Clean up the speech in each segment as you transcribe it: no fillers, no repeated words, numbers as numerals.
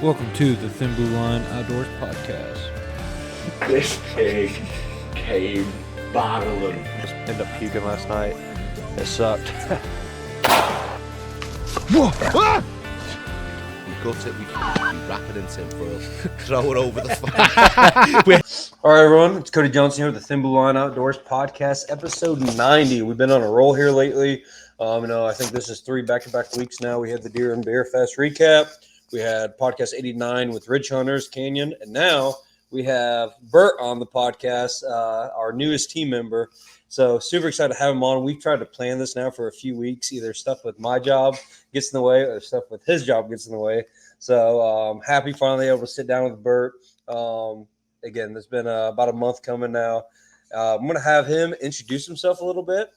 Welcome to the Thin Blue Line Outdoors Podcast. This pig came bottling. Just ended up puking last night. It sucked. Whoa! Ah! We gut it, we wrap it in tinfoil, throw it over the fire. All right, everyone. It's Cody Johnson here with the Thin Blue Line Outdoors Podcast, episode 90. We've been on a roll here lately. I think this is 3 back-to-back weeks now. We had the Deer and Bear Fest recap. We had podcast 89 with Ridge Hunters, Canyon, and now we have Burt on the podcast, our newest team member. So super excited to have him on. We've tried to plan this now for a few weeks. Either stuff with my job gets in the way or stuff with his job gets in the way. So happy finally able to sit down with Burt. Again, it's been about a month coming now. I'm going to have him introduce himself a little bit.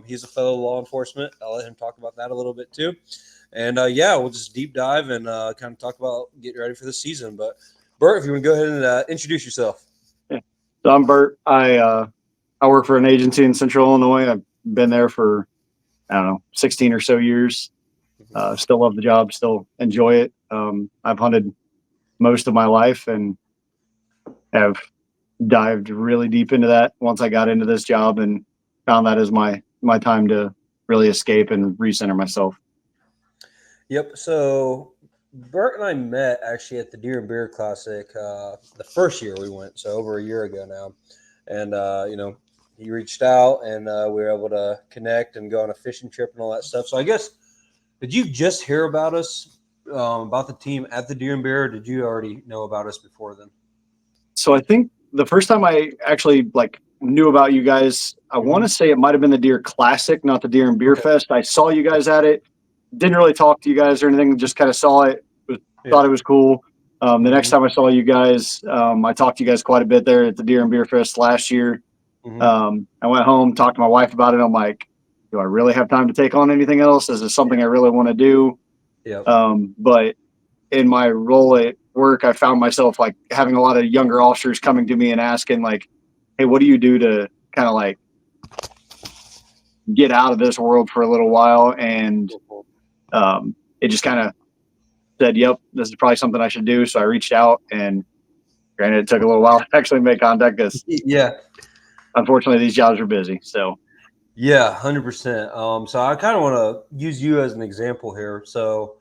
He's a fellow law enforcement. I'll let him talk about that a little bit too. And, we'll just deep dive and kind of talk about getting ready for the season. But, Burt, if you want to go ahead and introduce yourself. Yeah. So I'm Burt. I work for an agency in Central Illinois. I've been there for, 16 or so years. Still love the job, still enjoy it. I've hunted most of my life and have dived really deep into that once I got into this job and found that as my time to really escape and recenter myself. Yep. So Burt and I met actually at the Deer and Beer Classic the first year we went, so over a year ago now. And, he reached out and we were able to connect and go on a fishing trip and all that stuff. So I guess, did you just hear about us, about the team at the Deer and Beer, or did you already know about us before then? So I think the first time I actually knew about you guys, I want to say it might have been the Deer Classic, not the Deer and Beer Fest. I saw you guys at it. Didn't really talk to you guys or anything, just kind of saw it, thought it was cool. The next time I saw you guys, I talked to you guys quite a bit there at the Deer and Beer Fest last year. I went home, talked to my wife about it. I'm like, do I really have time to take on anything else? Is this something I really want to do? But in my role at work, I found myself having a lot of younger officers coming to me and asking hey, what do you do to kind of get out of this world for a little while? And it just kind of said, yep, this is probably something I should do. So I reached out, and granted, it took a little while to actually make contact because unfortunately these jobs are busy. So yeah, 100%. So I kind of want to use you as an example here. So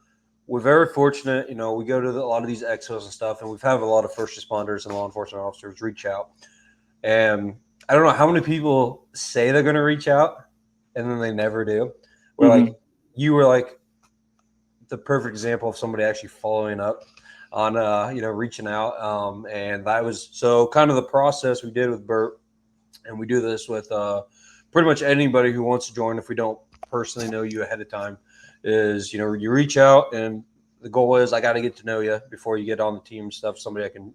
we're very fortunate, we go to a lot of these expos and stuff, and we've had a lot of first responders and law enforcement officers reach out. And I don't know how many people say they're going to reach out and then they never do. You were the perfect example of somebody actually following up on, reaching out. And that was so kind of the process we did with Burt. And we do this with pretty much anybody who wants to join. If we don't personally know you ahead of time, is, you reach out, and the goal is I got to get to know you before you get on the team and stuff. Somebody I can,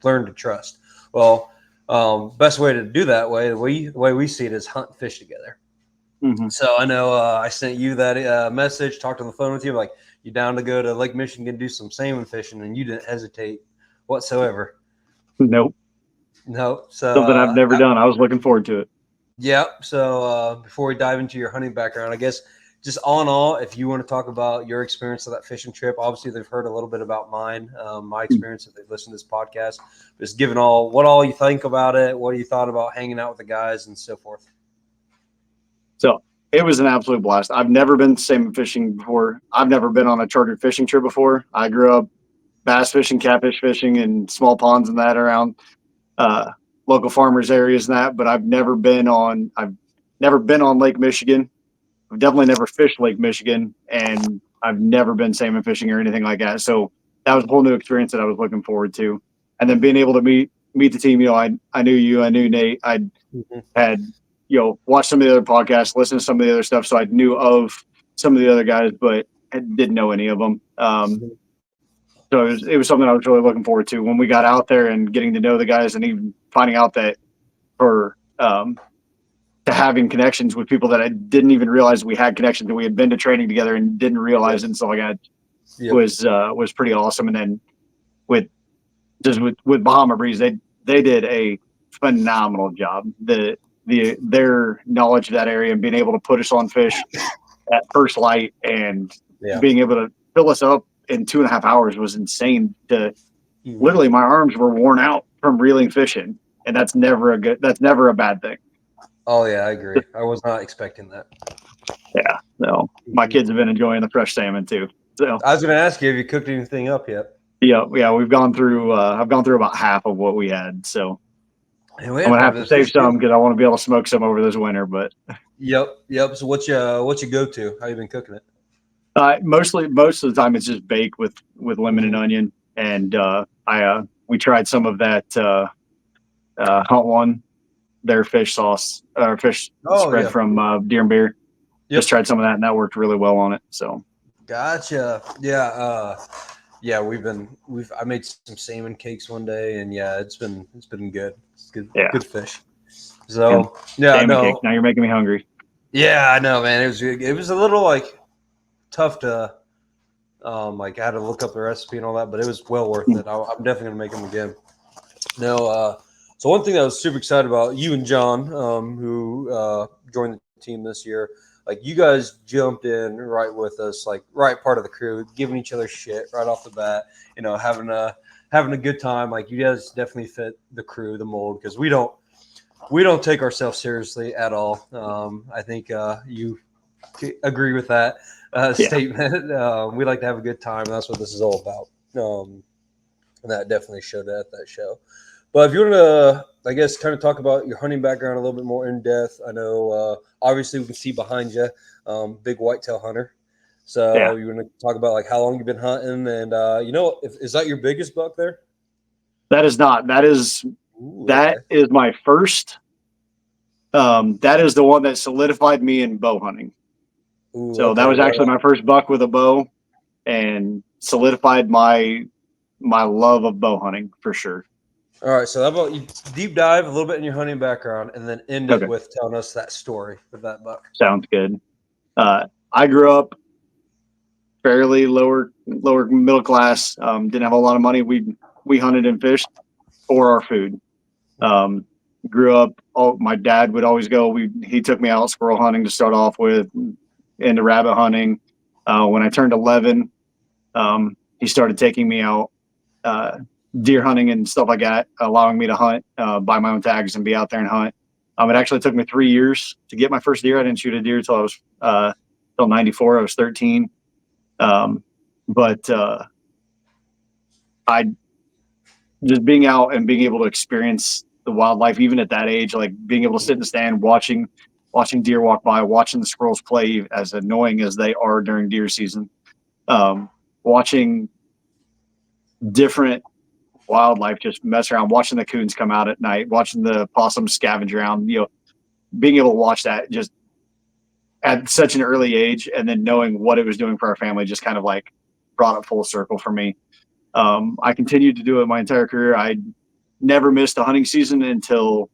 learn to trust. Well, best way to do that the way we see it is hunt and fish together. So I know I sent you that message, talked on the phone with you, like, you down to go to Lake Michigan and do some salmon fishing, and you didn't hesitate whatsoever. Nope. So something I've never done. I was looking forward to it. Yeah. So before we dive into your hunting background, I guess just all in all, if you want to talk about your experience of that fishing trip, obviously they've heard a little bit about mine, my experience if they've listened to this podcast. Just given what all you think about it, what you thought about hanging out with the guys and so forth. So it was an absolute blast. I've never been salmon fishing before. I've never been on a chartered fishing trip before. I grew up bass fishing, catfish fishing, and small ponds and that around local farmers areas and that, but I've never been on Lake Michigan. I've definitely never fished Lake Michigan, and I've never been salmon fishing or anything like that. So that was a whole new experience that I was looking forward to. And then being able to meet the team, I knew you, I knew Nate, I had, watched some of the other podcasts, listened to some of the other stuff. So I knew of some of the other guys, but I didn't know any of them. So it was something I was really looking forward to when we got out there and getting to know the guys, and even finding out that to having connections with people that I didn't even realize we had connections, and we had been to training together and didn't realize it and stuff like that was pretty awesome. And then with Bahama Breeze, they did a phenomenal job. Their knowledge of that area and being able to put us on fish at first light and being able to fill us up in 2.5 hours was insane. Literally, my arms were worn out from reeling fishing, and that's never a bad thing. Oh yeah, I agree. I was not expecting that. Yeah, no, my kids have been enjoying the fresh salmon too. So I was going to ask you, have you cooked anything up yet? yeah, we've gone through. I've gone through about half of what we had, so I'm I'm gonna have to save some because I want to be able to smoke some over this winter. But Yep. So what's your go to? How you been cooking it? most of the time it's just baked with lemon and onion, and we tried some of that Hunt One, their fish sauce or fish spread from Deer and Beer. Yep. Just tried some of that, and that worked really well on it. So Gotcha. Yeah. Yeah, I made some salmon cakes one day, and yeah, it's been good. It's good. Yeah. Good fish. So yeah, salmon no. cake. Now you're making me hungry. Yeah, I know, man. It was a little like tough to like I had to look up the recipe and all that, but it was well worth it. I'm definitely gonna make them again. No, so one thing I was super excited about, you and John, who joined the team this year, like you guys jumped in right with us, like right part of the crew, giving each other shit right off the bat, having a good time. Like you guys definitely fit the crew, the mold, because we don't take ourselves seriously at all. I think you agree with that statement. We like to have a good time, and that's what this is all about. And that definitely showed at that show. But if you want to, I guess, kind of talk about your hunting background a little bit more in depth. I know, obviously, we can see behind you, big whitetail hunter. So you want to talk about like how long you've been hunting, and is that your biggest buck there? That is not. That is my first. That is the one that solidified me in bow hunting. Ooh, so that was actually my first buck with a bow, and solidified my love of bow hunting for sure. All right, so how about you deep dive a little bit in your hunting background, and then end it with telling us that story of that buck. Sounds good. I grew up fairly lower middle class. Didn't have a lot of money. We hunted and fished for our food. Grew up. My dad would always go. He took me out squirrel hunting to start off with, into rabbit hunting. When I turned 11, he started taking me out deer hunting and stuff like that, allowing me to hunt, buy my own tags and be out there and hunt. It actually took me 3 years to get my first deer. I didn't shoot a deer till I was till 94. I was 13. But I just being out and being able to experience the wildlife, even at that age, like being able to sit in the stand, watching deer walk by, watching the squirrels play, as annoying as they are during deer season, watching different wildlife just mess around, watching the coons come out at night, watching the possums scavenge around, being able to watch that just at such an early age, and then knowing what it was doing for our family just kind of like brought it full circle for me. I continued to do it my entire career. I never missed a hunting season until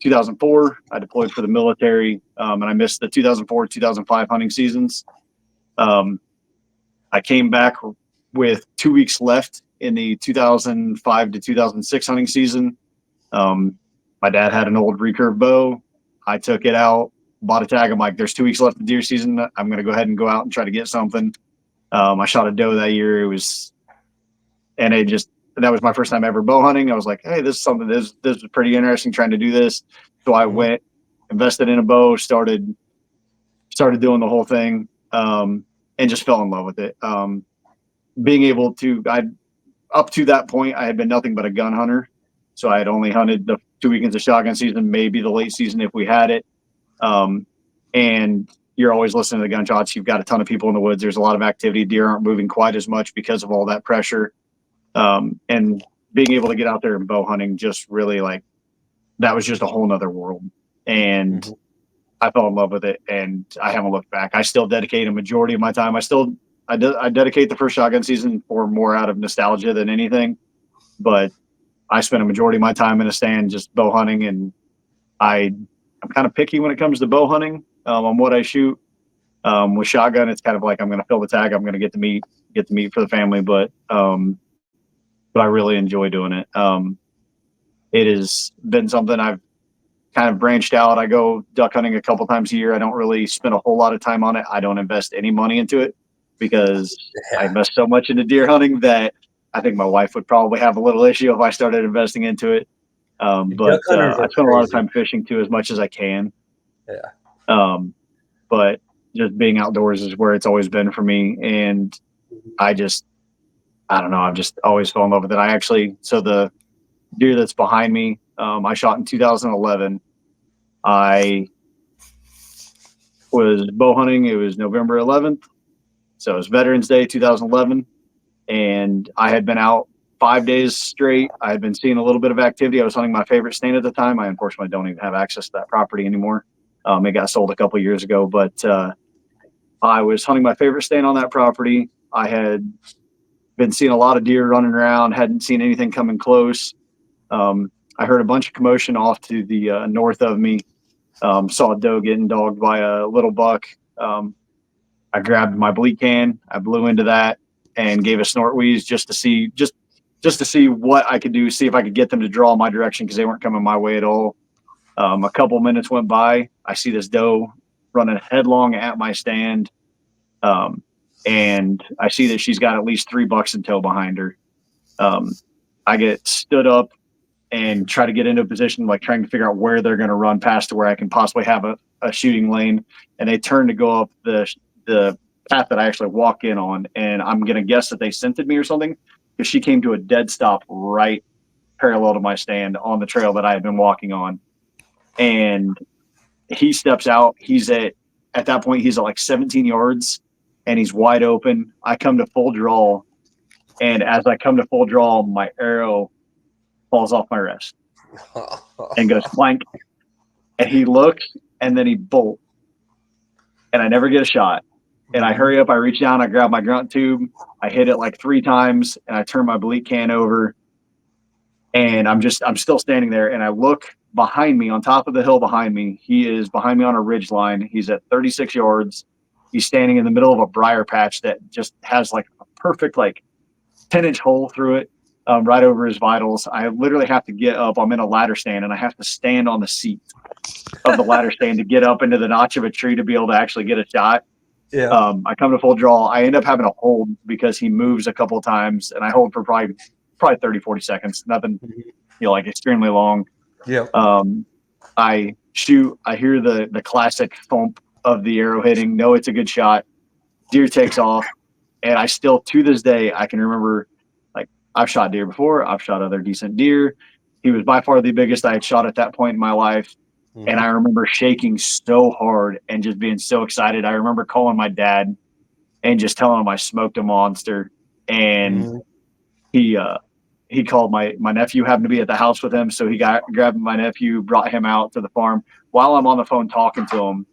2004. I deployed for the military, and I missed the 2004, 2005 hunting seasons. I came back with 2 weeks left in the 2005 to 2006 hunting season. My dad had an old recurve bow. I took it out, bought a tag. I'm like, there's 2 weeks left of deer season. I'm going to go ahead and go out and try to get something. I shot a doe that year. That was my first time ever bow hunting. I was like, hey, this is something, this is pretty interesting, trying to do this. So I went, invested in a bow, started doing the whole thing, and just fell in love with it. Being able to, up to that point, I had been nothing but a gun hunter. So I had only hunted the 2 weekends of shotgun season, maybe the late season if we had it. And you're always listening to the gunshots. You've got a ton of people in the woods. There's a lot of activity. Deer aren't moving quite as much because of all that pressure. And being able to get out there and bow hunting, just really that was just a whole nother world. And I fell in love with it, and I haven't looked back. I still dedicate a majority of my time. I dedicate the first shotgun season for more out of nostalgia than anything, but I spent a majority of my time in a stand just bow hunting, and I'm kind of picky when it comes to bow hunting on what I shoot. With shotgun, it's kind of like I'm going to fill the tag. I'm going to get the meat for the family, but I really enjoy doing it. It has been something I've kind of branched out. I go duck hunting a couple times a year. I don't really spend a whole lot of time on it. I don't invest any money into it. because I invest so much into deer hunting that I think my wife would probably have a little issue if I started investing into it. But I spend a lot of time fishing too, as much as I can. Yeah. But just being outdoors is where it's always been for me. And I don't know, I've just always fell in love with it. So the deer that's behind me, I shot in 2011. I was bow hunting. It was November 11th. So it was Veterans Day 2011. And I had been out 5 days straight. I had been seeing a little bit of activity. I was hunting my favorite stand at the time. I unfortunately don't even have access to that property anymore. It got sold a couple of years ago, but I was hunting my favorite stand on that property. I had been seeing a lot of deer running around, hadn't seen anything coming close. I heard a bunch of commotion off to the north of me. Saw a doe getting dogged by a little buck. I grabbed my bleak can. I blew into that and gave a snort wheeze just to see what I could do, see if I could get them to draw my direction because they weren't coming my way at all. A couple minutes went by. I see this doe running headlong at my stand. And I see that she's got at least 3 bucks in tow behind her. I get stood up and try to get into a position, like trying to figure out where they're going to run past to where I can possibly have a shooting lane. And they turn to go up the path that I actually walk in on. And I'm going to guess that they scented me or something, because she came to a dead stop right parallel to my stand on the trail that I had been walking on. And he steps out. He's at that point, he's at like 17 yards and he's wide open. I come to full draw. And as I come to full draw, my arrow falls off my wrist and goes blank. And he looks and then he bolts. And I never get a shot. And I hurry up. I reach down. I grab my grunt tube. I hit it like 3 times and I turn my bleak can over. And I'm still standing there. And I look behind me, on top of the hill behind me. He is behind me on a ridge line. He's at 36 yards. He's standing in the middle of a briar patch that just has like a perfect like 10-inch hole through it, right over his vitals. I literally have to get up. I'm in a ladder stand and I have to stand on the seat of the ladder stand to get up into the notch of a tree to be able to actually get a shot. Yeah. I come to full draw. I end up having to hold because he moves a couple of times, and I hold for probably 30, 40 seconds. Nothing, like extremely long. Yeah. I shoot. I hear the classic thump of the arrow hitting. Know it's a good shot. Deer takes off, and I still, to this day, I can remember, like, I've shot deer before. I've shot other decent deer. He was by far the biggest I had shot at that point in my life. And I remember shaking so hard and just being so excited. I remember calling my dad and just telling him I smoked a monster. And he called my nephew, happened to be at the house with him. So he grabbed my nephew, brought him out to the farm. While I'm on the phone talking to him,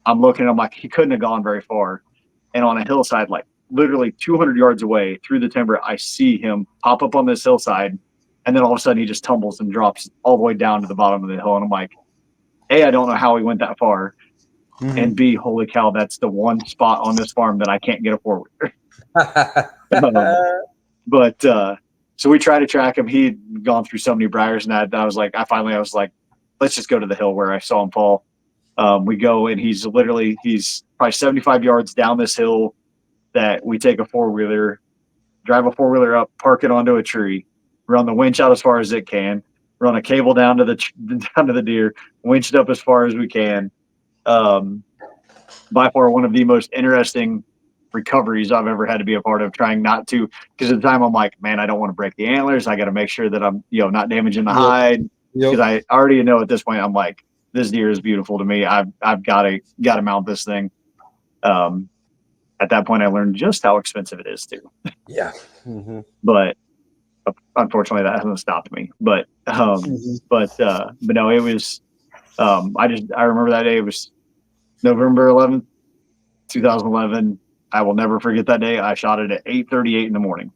I'm looking at him like he couldn't have gone very far. And on a hillside, like literally 200 yards away through the timber, I see him pop up on this hillside. And then all of a sudden he just tumbles and drops all the way down to the bottom of the hill. And I'm like, A, I don't know how he went that far. And B, holy cow, that's the one spot on this farm that I can't get a four-wheeler. So we tried to track him. He'd gone through so many briars, and I was like, let's just go to the hill where I saw him fall. We go, and he's probably 75 yards down this hill that we take a four-wheeler, drive a four-wheeler up, park it onto a tree, run the winch out as far as it can, run a cable down to the deer, winch it up as far as we can. By far one of the most interesting recoveries I've ever had to be a part of, trying not to, because at the time I'm like, man, I don't want to break the antlers. I got to make sure that I'm, not damaging the hide. Because I already know at this point, I'm like, this deer is beautiful to me. I've got to mount this thing. At that point I learned just how expensive it is too. Yeah. But unfortunately that hasn't stopped me. But no, it was, I remember that day. It was November 11th, 2011. I will never forget that day. I shot it at 8:38 in the morning.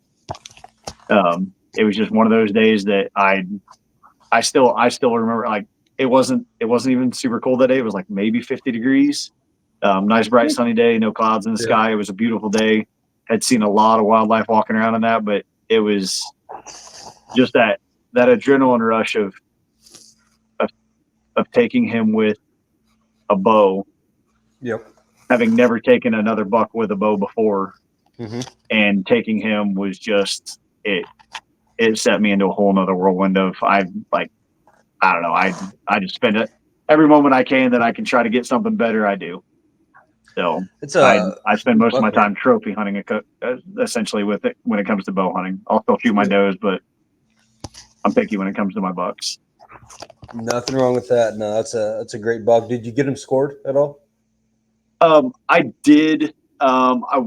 It was just one of those days that I still remember, like, it wasn't even super cold that day. It was like maybe 50 degrees. Nice bright sunny day, no clouds in the sky. It was a beautiful day. Had seen a lot of wildlife walking around in that, but it was just that adrenaline rush of taking him with a bow. Yep. having never taken another buck with a bow before, Mm-hmm. and taking him was just it. It set me into a whole nother whirlwind of I don't know. I just spend it every moment I can that I can try to get something better. I do. So It's I spend most of my buck time trophy hunting, essentially with it when it comes to bow hunting. I'll still shoot my does, but I'm picky when it comes to my bucks. nothing wrong with that. No, that's a great buck. Did you get him scored at all? I did. I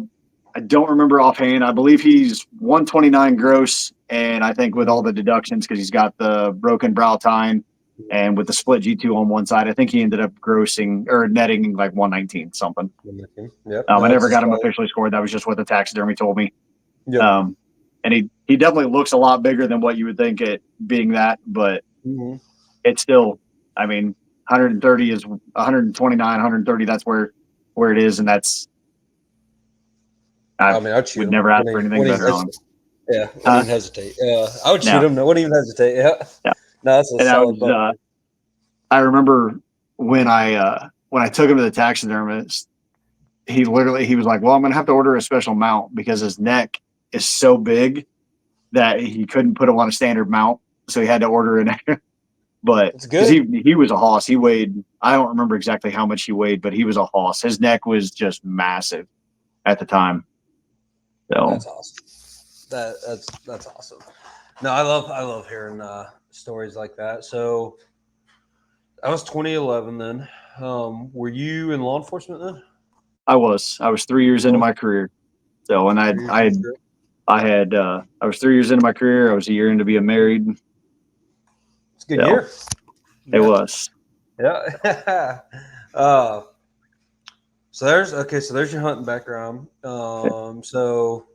don't remember offhand. I believe he's 129 gross, and I think with all the deductions, because he's got the broken brow tine and with the split G2 on one side, I think he ended up grossing or netting like 119 something. Yep. I never got him officially scored. That was just what the taxidermy told me. Yep. And he definitely looks a lot bigger than what you would think it being that, but it's still, I mean, 130 is 129, 130. That's where it is, and that's. I I'd shoot would him. never ask for anything better on him. Yeah, wouldn't even hesitate. I would shoot him. No, wouldn't even hesitate. Yeah. No, that's a solid buck. I remember when I took him to the taxidermist, he was like, "Well, I'm gonna have to order a special mount because his neck is so big that he couldn't put him on a standard mount, so he had to order an." But because he was a hoss, he weighed. I don't remember exactly how much he weighed, but he was a hoss. His neck was just massive at the time. So that's awesome. That's awesome. No, I love hearing stories like that. So that was 2011 then. Were you in law enforcement then? I was 3 years into my career. So, and I was 3 years into my career. I was a year into being married. It's a good year. It was. Yeah. So there's your hunting background. So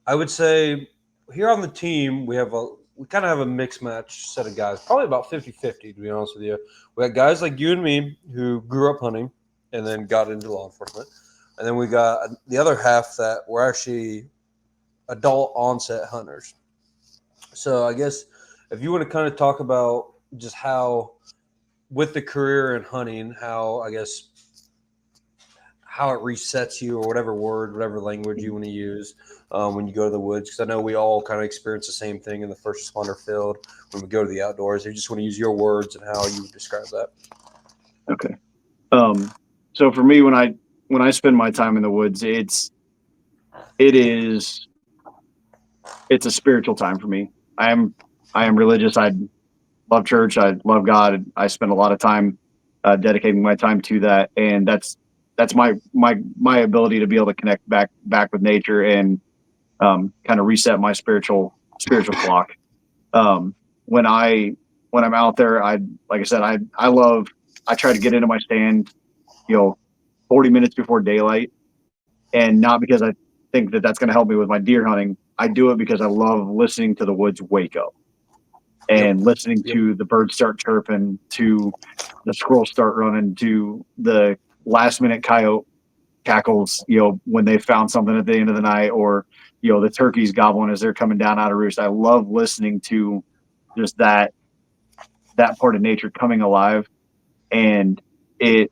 I would say here on the team, we kind of have a mixed match set of guys, probably about 50-50, to be honest with you. We got guys like you and me who grew up hunting and then got into law enforcement. And then we got the other half that were actually adult onset hunters. So I guess if you want to kind of talk about just how, with the career in hunting, how it resets you, or whatever language you want to use when you go to the woods. Because I know we all kind of experience the same thing in the first responder field when we go to the outdoors. You just want to use your words and how you would describe that. Okay. So for me, when I spend my time in the woods, it's a spiritual time for me. I am religious. I love church. I love God. I spend a lot of time dedicating my time to that, and that's my ability to be able to connect back with nature and kind of reset my spiritual clock. When I'm out there, I try to get into my stand, 40 minutes before daylight, and not because I think that that's going to help me with my deer hunting. I do it because I love listening to the woods wake up and listening to the birds start chirping, to the squirrels start running, to the last minute coyote cackles, when they found something at the end of the night, or, the turkeys gobbling as they're coming down out of roost. I love listening to just that part of nature coming alive. And it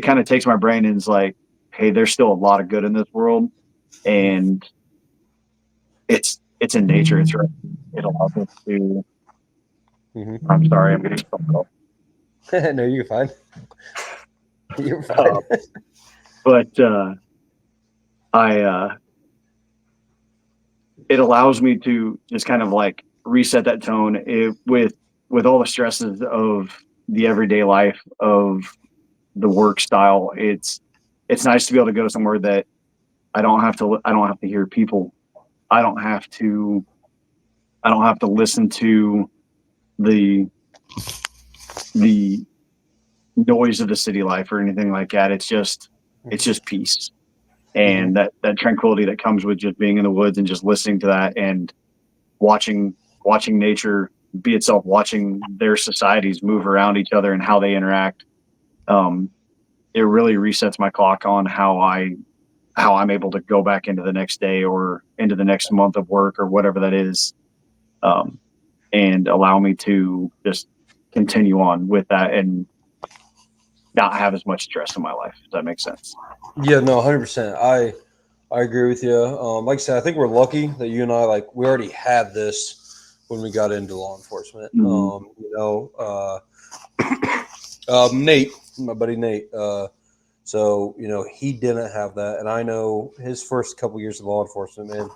kind of takes my brain and is like, hey, there's still a lot of good in this world. And it's in nature. It's right. It allows us to. I'm sorry, I'm getting something else. No, you're fine. You're fine. But it allows me to just kind of like reset that tone with all the stresses of the everyday life of the work style. It's nice to be able to go somewhere that I don't have to hear people. I don't have to listen to the noise of the city life or anything like that. It's just peace. And that tranquility that comes with just being in the woods and just listening to that and watching nature be itself, watching their societies move around each other and how they interact. It really resets my clock on how I'm able to go back into the next day or into the next month of work or whatever that is, and allow me to just continue on with that. And not have as much stress in my life. If that makes sense. Yeah, no, 100%. I agree with you. Like I said, I think we're lucky that you and I, like, we already had this when we got into law enforcement. Nate, my buddy Nate. So, he didn't have that. And I know his first couple years of law enforcement, man,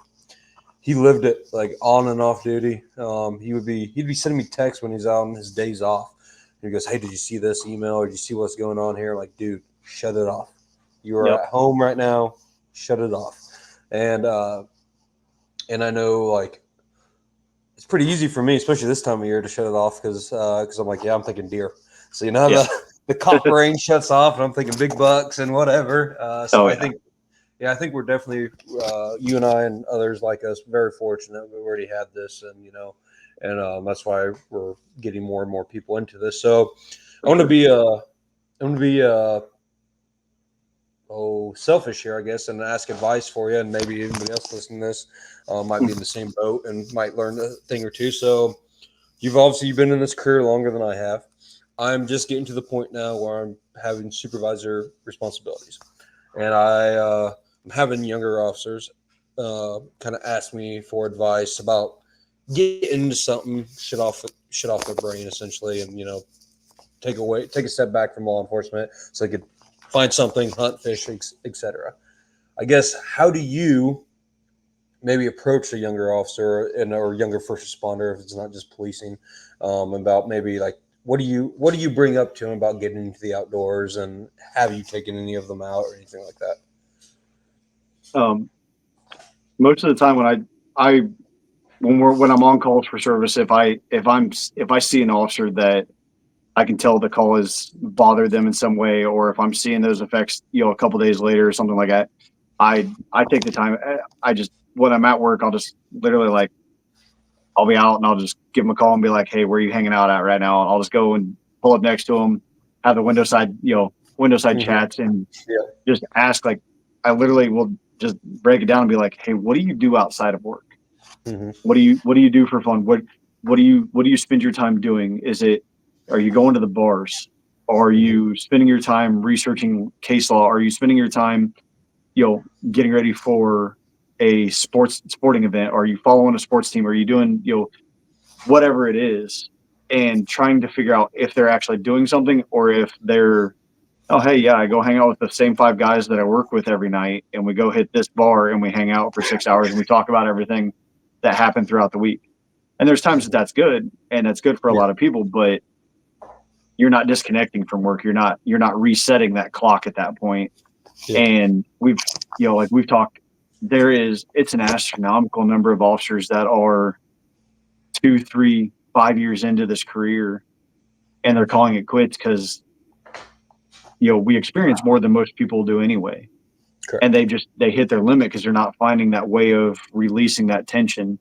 he lived it, like, on and off duty. He'd be sending me texts when he's out on his days off. And he goes, "Hey, did you see this email? Or did you see what's going on here?" I'm like, dude, shut it off. You are at home right now. Shut it off. And I know, like, it's pretty easy for me, especially this time of year, to shut it off because I'm like, I'm thinking deer. So, the cop brain shuts off, and I'm thinking big bucks and whatever. I think we're definitely, you and I and others like us, very fortunate. We already had this, and that's why we're getting more and more people into this. So I want to be selfish here, I guess, and ask advice for you, and maybe anybody else listening to this might be in the same boat and might learn a thing or two. So you've obviously been in this career longer than I have. I'm just getting to the point now where I'm having supervisor responsibilities, and I'm having younger officers kind of ask me for advice about getting into something, shut off their brain essentially, and take a step back from law enforcement so they could find something, hunt, fish, etc. I guess, how do you maybe approach a younger officer or younger first responder, if it's not just policing, about maybe, like, what do you bring up to them about getting into the outdoors, and have you taken any of them out or anything like that? Most of the time when I'm on calls for service, if I see an officer that I can tell the call has bothered them in some way, or if I'm seeing those effects, a couple days later or something like that, I take the time. When I'm at work, I'll just literally, like, I'll be out and I'll just give them a call and be like, "Hey, where are you hanging out at right now?" I'll just go and pull up next to them, have the window side chats, and just ask. Like, I literally will just break it down and be like, "Hey, what do you do outside of work? What do you do for fun? What do you spend your time doing? Are you going to the bars? Are you spending your time researching case law? Are you spending your time, getting ready for a sporting event? Are you following a sports team? Are you doing, whatever it is?" And trying to figure out if they're actually doing something, or if they're, "Oh, hey, yeah, I go hang out with the same 5 guys that I work with every night, and we go hit this bar and we hang out for 6 hours and we talk about everything that happened throughout the week." And there's times that's good, and that's good for a lot of people, but you're not disconnecting from work. You're not resetting that clock at that point. And we've talked, it's an astronomical number of officers that are 2, 3, 5 years into this career, and they're calling it quits because, we experience more than most people do anyway. Correct. And they hit their limit because they're not finding that way of releasing that tension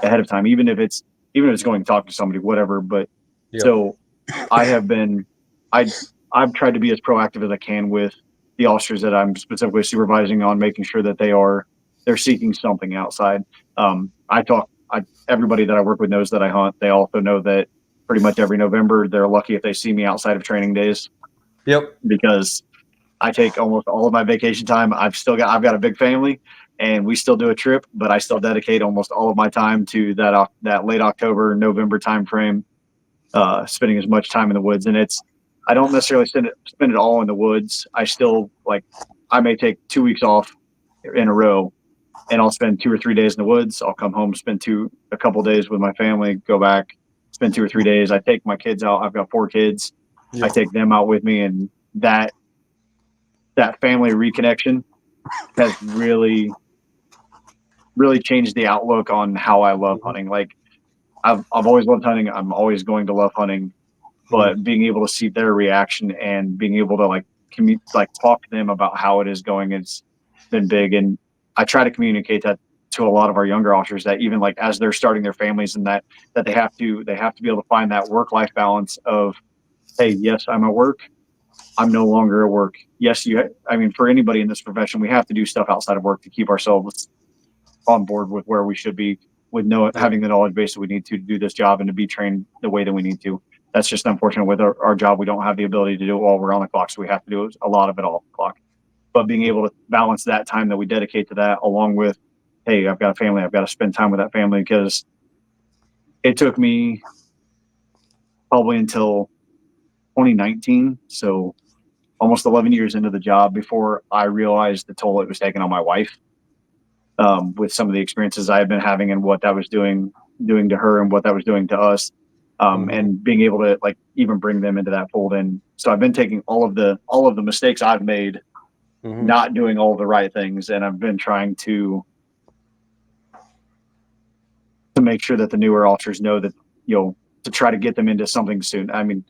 ahead of time, even if it's going to talk to somebody, whatever. But so I've tried to be as proactive as I can with the officers that I'm specifically supervising on, making sure that they're seeking something outside. Everybody that I work with knows that I hunt. They also know that pretty much every November they're lucky if they see me outside of training days. Yep. Because I take almost all of my vacation time. I've got a big family, and we still do a trip, but I still dedicate almost all of my time to that late October, November timeframe, spending as much time in the woods. And I don't necessarily spend it all in the woods. I still, like, I may take 2 weeks off in a row, and I'll spend 2 or 3 days in the woods. I'll come home, spend a couple days with my family, go back, spend 2 or 3 days. I take my kids out. I've got 4 kids. I take them out with me, and that family reconnection has really, really changed the outlook on how I love hunting. Like, I've always loved hunting. I'm always going to love hunting, but being able to see their reaction and being able to talk to them about how it is going has been big. And I try to communicate that to a lot of our younger officers, that even, like, as they're starting their families, and that they have to be able to find that work-life balance of, hey, yes, I'm at work. I'm no longer at work. Yes, for anybody in this profession, we have to do stuff outside of work to keep ourselves on board with where we should be, with having the knowledge base that we need to do this job and to be trained the way that we need to. that's just unfortunate with our job. We don't have the ability to do it while we're on the clock, so we have to do a lot of it off the clock. But being able to balance that time that we dedicate to that, along with, hey, I've got a family, I've got to spend time with that family, because it took me probably until 2019, so almost 11 years into the job, before I realized the toll it was taking on my wife, with some of the experiences I had been having and what that was doing to her and what that was doing to us. And being able to like even bring them into that fold. And so I've been taking all of the mistakes I've made, not doing all the right things. And I've been trying to make sure that the newer officers know that, to try to get them into something soon. I mean,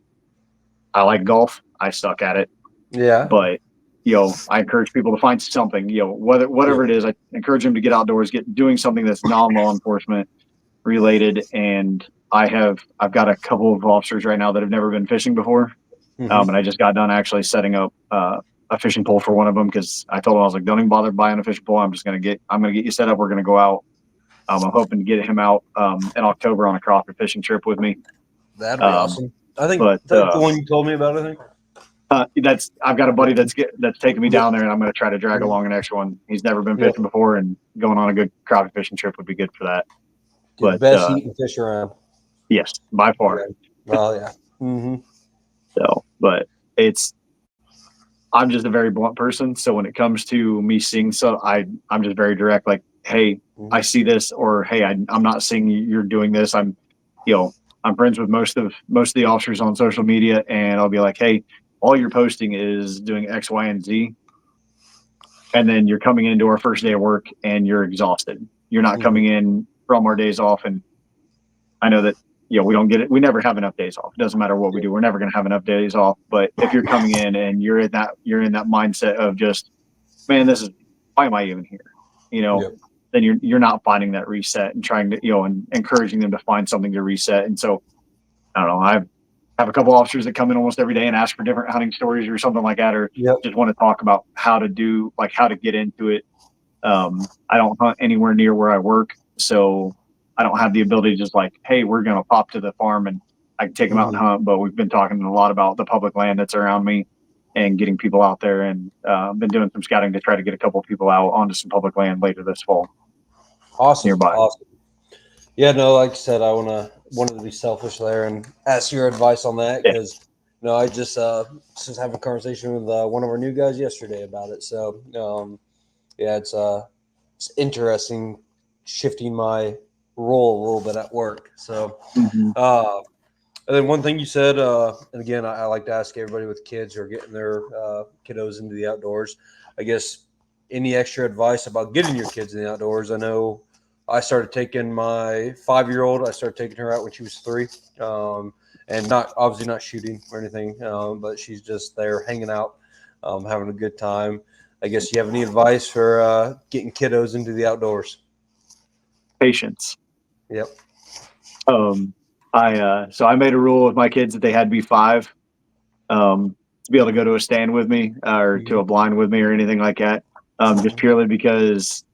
I like golf. I suck at it. Yeah. But, I encourage people to find something, whatever it is. I encourage them to get outdoors, doing something that's non-law enforcement related. And I've got a couple of officers right now that have never been fishing before. And I just got done actually setting up a fishing pole for one of them, because I told him, I was like, don't even bother buying a fishing pole. I'm going to get you set up. We're going to go out. I'm hoping to get him out in October on a crawfish fishing trip with me. That'd be awesome. I think that's the one you told me about, I think. I've got a buddy that's taking me down there, and I'm going to try to drag along an extra one. He's never been fishing before, and going on a good crawfish fishing trip would be good for that. But best eating fish around. Yes, by far. Yeah. Well, yeah. So, but I'm just a very blunt person. So when it comes to me seeing, I'm just very direct. Like, hey, I see this, or hey, I'm not seeing you're doing this. I'm friends with most of the officers on social media, and I'll be like, hey, all you're posting is doing X, Y, and Z. And then you're coming into our first day of work and you're exhausted. You're not coming in from our days off. And I know that, we don't get it. We never have enough days off. It doesn't matter what we do. We're never going to have enough days off. But if you're coming in and you're in that mindset of just, man, why am I even here? Then you're not finding that reset and trying to, and encouraging them to find something to reset. And so, I don't know, I have a couple officers that come in almost every day and ask for different hunting stories or something like that, or just want to talk about how to get into it. I don't hunt anywhere near where I work, so I don't have the ability to just like, hey, we're going to pop to the farm and I can take them out and hunt. But we've been talking a lot about the public land that's around me and getting people out there, and been doing some scouting to try to get a couple of people out onto some public land later this fall. Awesome. Nearby. Awesome. Yeah, no, like I said, I wanted to be selfish there and ask your advice on that, because I just having a conversation with one of our new guys yesterday about it. So it's interesting shifting my role a little bit at work. So and then one thing you said, and again, I like to ask everybody with kids or getting their kiddos into the outdoors, I guess, any extra advice about getting your kids in the outdoors. I know I started taking my 5-year-old. I started taking her out when she was 3, and obviously not shooting or anything, but she's just there hanging out, having a good time. I guess you have any advice for getting kiddos into the outdoors? Patience. Yep. I made a rule with my kids that they had to be 5 to be able to go to a stand with me or to a blind with me or anything like that. Just purely because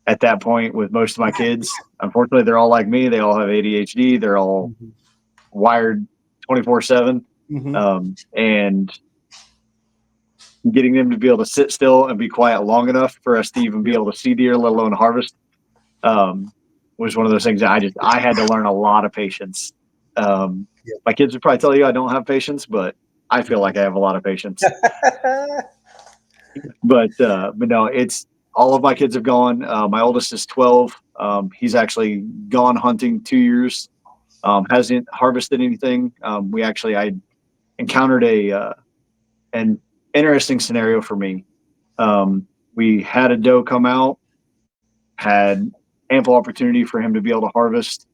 at that point with most of my kids, unfortunately, they're all like me. They all have ADHD. They're all wired 24/7. And getting them to be able to sit still and be quiet long enough for us to even be able to see deer, let alone harvest, was one of those things that I had to learn a lot of patience. My kids would probably tell you I don't have patience, but I feel like I have a lot of patience. But no, it's all of my kids have gone. My oldest is 12. He's actually gone hunting 2 years. Hasn't harvested anything. I encountered an interesting scenario for me. We had a doe come out, had ample opportunity for him to be able to harvest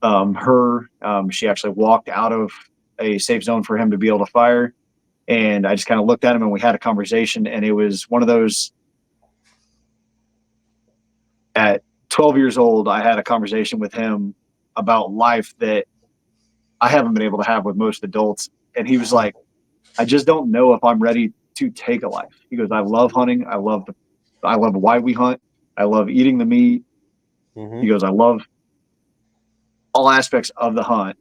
her. She actually walked out of a safe zone for him to be able to fire. And I just kind of looked at him and we had a conversation, and it was one of those, at 12 years old, I had a conversation with him about life that I haven't been able to have with most adults. And he was like, I just don't know if I'm ready to take a life. He goes, I love hunting. I love why we hunt. I love eating the meat. He goes, I love all aspects of the hunt.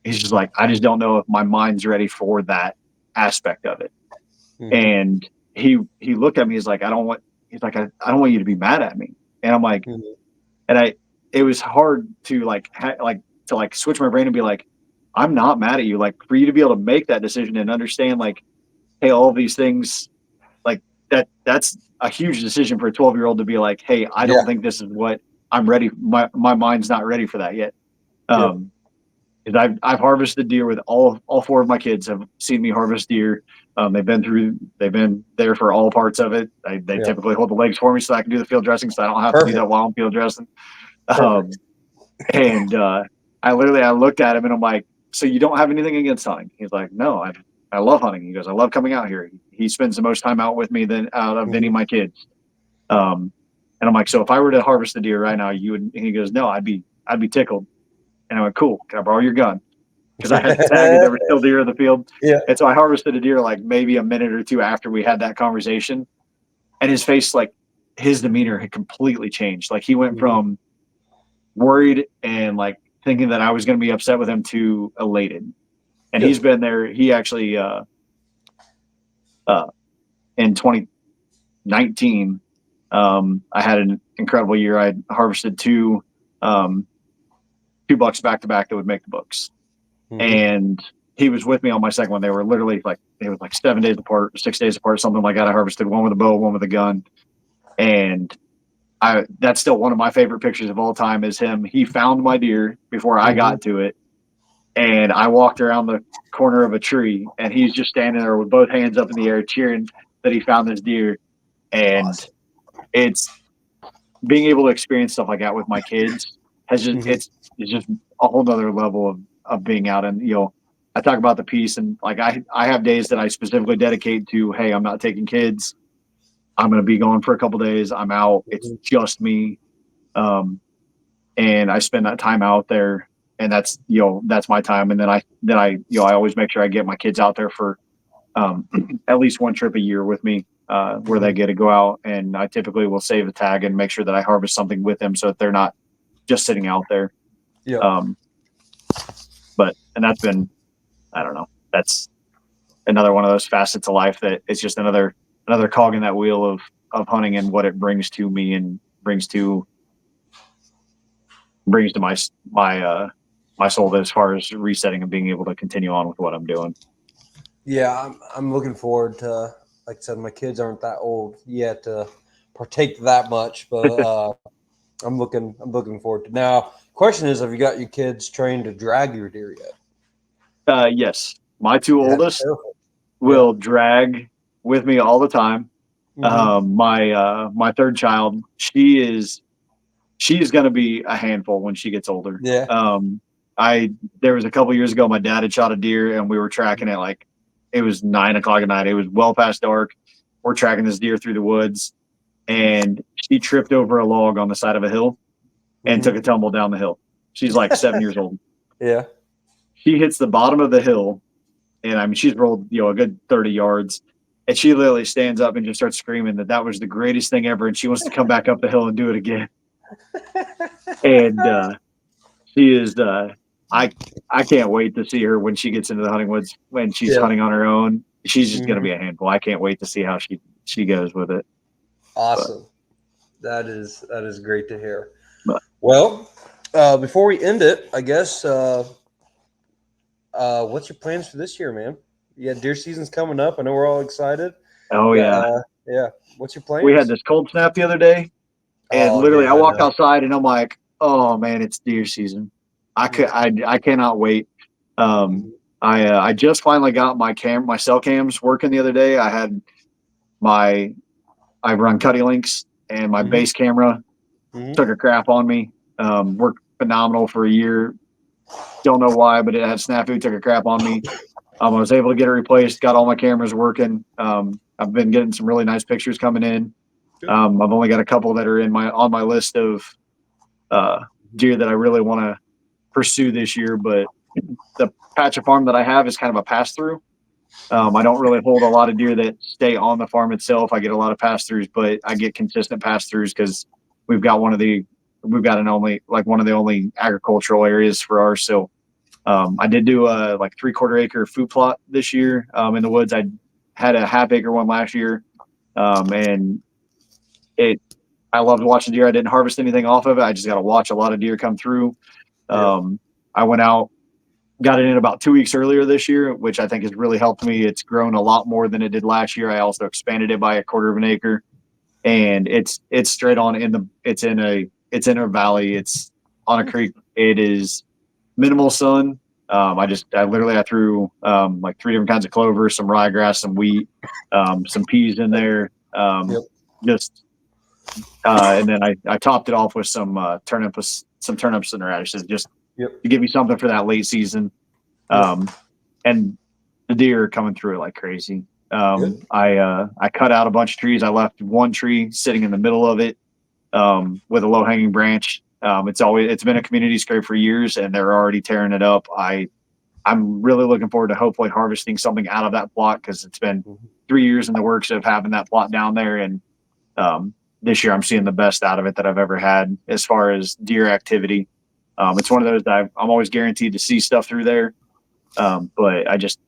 he's just like, I just don't know if my mind's ready for that aspect of it. Mhm. And he looked at me, he's like, I don't want you to be mad at me. And I'm like, Mhm. and it was hard to to switch my brain and be like, I'm not mad at you. Like, for you to be able to make that decision and understand, like, hey, all of these things, like that's a huge decision for a 12-year-old to be like, hey, I don't think this is what I'm ready. My mind's not ready for that yet. And I've harvested deer with all four of my kids have seen me harvest deer. They've been there for all parts of it. They typically hold the legs for me so I can do the field dressing, so I don't have to do that while I'm field dressing. And I looked at him and I'm like, so you don't have anything against hunting? He's like, no, I love hunting. He goes, I love coming out here. He spends the most time out with me than out of any of my kids. And I'm like, so if I were to harvest the deer right now, you would? And he goes, no, I'd be tickled. And I went, cool. Can I borrow your gun? Because I had the tag and there were still deer in the field. Yeah. And so I harvested a deer like maybe a minute or two after we had that conversation. And his face, like his demeanor had completely changed. Like he went from worried and like thinking that I was going to be upset with him to elated. And he's been there. He actually, in 2019, I had an incredible year. I harvested two bucks back to back that would make the books. And he was with me on my second one. They were literally like 7 days apart, 6 days apart, something like that. I harvested one with a bow, one with a gun. And that's still one of my favorite pictures of all time is him. He found my deer before I got to it. And I walked around the corner of a tree and he's just standing there with both hands up in the air cheering that he found this deer. And it's being able to experience stuff like that with my kids has just it's just a whole nother level of being out. And I talk about the peace and like I have days that I specifically dedicate to, hey, I'm not taking kids. I'm going to be gone for a couple days. I'm out. It's just me. And I spend that time out there and that's my time. And then I always make sure I get my kids out there for at least one trip a year with me where they get to go out. And I typically will save a tag and make sure that I harvest something with them so that they're not just sitting out there. And that's been, I don't know, that's another one of those facets of life that it's just another cog in that wheel of hunting and what it brings to me and brings to my soul as far as resetting and being able to continue on with what I'm doing. Yeah, I'm looking forward to, like I said, my kids aren't that old yet to partake that much, but I'm looking forward to. Now, question is, have you got your kids trained to drag your deer yet? Yes, my two oldest will drag with me all the time. My third child, she's going to be a handful when she gets older. There was a couple years ago, my dad had shot a deer and we were tracking it like it was 9 o'clock at night. It was well past dark. We're tracking this deer through the woods and she tripped over a log on the side of a hill and took a tumble down the hill. She's like 7 years old. Yeah. She hits the bottom of the hill and I mean, she's rolled, a good 30 yards and she literally stands up and just starts screaming that was the greatest thing ever. And she wants to come back up the hill and do it again. And she is, I can't wait to see her when she gets into the hunting woods, when she's hunting on her own. She's just going to be a handful. I can't wait to see how she goes with it. Awesome. That is great to hear. Well, before we end it, I guess, what's your plans for this year, man? You got deer season's coming up. I know we're all excited. Oh yeah. What's your plans? We had this cold snap the other day and literally I walked outside and I'm like, oh man, it's deer season. I cannot wait. I just finally got my cell cams working the other day. I run Cuddy links and my base camera took a crap on me. Worked phenomenal for a year. Don't know why, but it had snafu, took a crap on me. I was able to get it replaced, got all my cameras working. I've been getting some really nice pictures coming in. I've only got a couple that are on my list of deer that I really want to pursue this year, but the patch of farm that I have is kind of a pass through. I don't really hold a lot of deer that stay on the farm itself. I get a lot of pass throughs, but I get consistent pass throughs because we've got one of the only agricultural areas for ours. So I did do a like 3/4 acre food plot this year in the woods. I had a 1/2 acre one last year, and I loved watching deer. I didn't harvest anything off of it. I just got to watch a lot of deer come through. I went out, got it in about 2 weeks earlier this year, which I think has really helped me. It's grown a lot more than it did last year. I also expanded it by 1/4 acre, and it's straight on it's in a valley. It's on a creek. It is minimal sun. I threw like 3 different kinds of clover, some ryegrass, some wheat, some peas in there. And then I topped it off with some turnips and radishes, just to give you something for that late season. And the deer are coming through it like crazy. I cut out a bunch of trees. I left one tree sitting in the middle of it with a low hanging branch. It's been a community scrape for years, and they're already tearing it up. I'm really looking forward to hopefully harvesting something out of that plot, because it's been 3 years in the works of having that plot down there, and this year I'm seeing the best out of it that I've ever had as far as deer activity. It's one of those that I'm always guaranteed to see stuff through there, but I just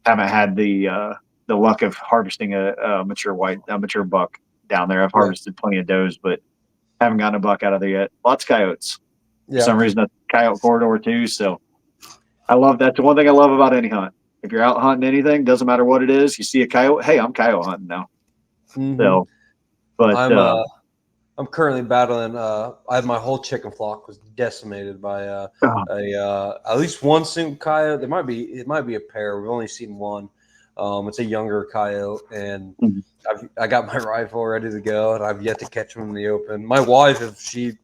haven't had the luck of harvesting a mature buck down there. I've harvested plenty of does, but haven't gotten a buck out of there yet. Lots of coyotes. For some reason, that's coyote corridor too. So I love that. The one thing I love about any hunt, if you're out hunting anything, doesn't matter what it is, you see a coyote, hey, I'm coyote hunting now. So, but I'm currently battling. I had my whole chicken flock was decimated by at least one single coyote. It might be a pair. We've only seen one. It's a younger coyote, and I got my rifle ready to go, and I've yet to catch him in the open. My wife, if she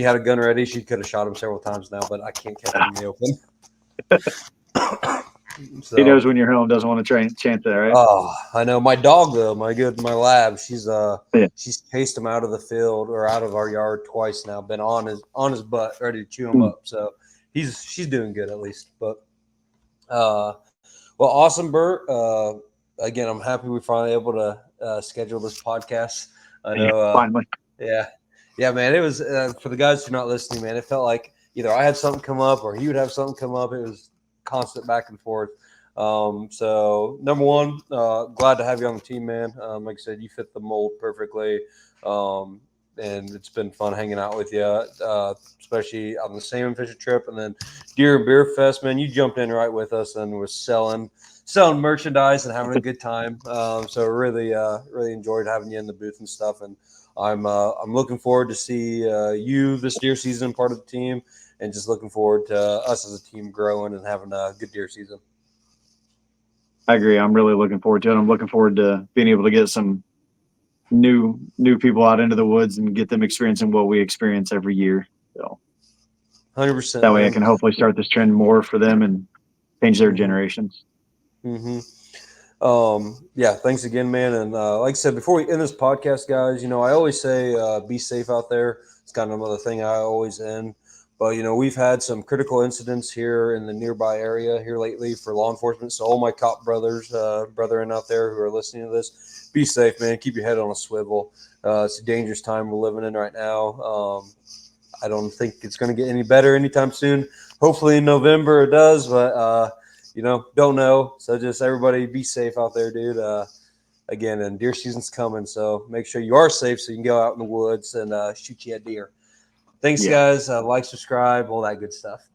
had a gun ready, she could have shot him several times now, but I can't catch him in the open. So, he knows when you're home, doesn't want to chance that, right? Oh, I know. My dog though, my lab, she's chased him out of the field or out of our yard twice now. Been on his butt, ready to chew him up. So she's doing good at least. But well, awesome, Burt. Again, I'm happy we're finally able to schedule this podcast. I know. Finally. Yeah, man. It was for the guys who are not listening, man. It felt like either I had something come up or he would have something come up. It was constant back and forth. So number one, glad to have you on the team, man. Like I said, you fit the mold perfectly. And it's been fun hanging out with you, especially on the salmon fishing trip. And then Deer and Beer Fest, man, you jumped in right with us and was selling merchandise and having a good time. So really enjoyed having you in the booth and stuff. And I'm looking forward to see you this deer season, part of the team, and just looking forward to us as a team growing and having a good deer season. I agree. I'm really looking forward to it. I'm looking forward to being able to get some new people out into the woods and get them experiencing what we experience every year. So 100%. That way I can hopefully start this trend more for them and change their generations. Yeah, thanks again, man. And like I said, before we end this podcast, guys, I always say be safe out there. It's kind of another thing I always end. But, we've had some critical incidents here in the nearby area here lately for law enforcement. So all my cop brethren out there who are listening to this, be safe, man. Keep your head on a swivel. It's a dangerous time we're living in right now. I don't think it's going to get any better anytime soon. Hopefully in November it does, but, don't know. So just everybody be safe out there, dude. Again, and deer season's coming, so make sure you are safe so you can go out in the woods and shoot you a deer. Thanks, guys. Like, subscribe, all that good stuff.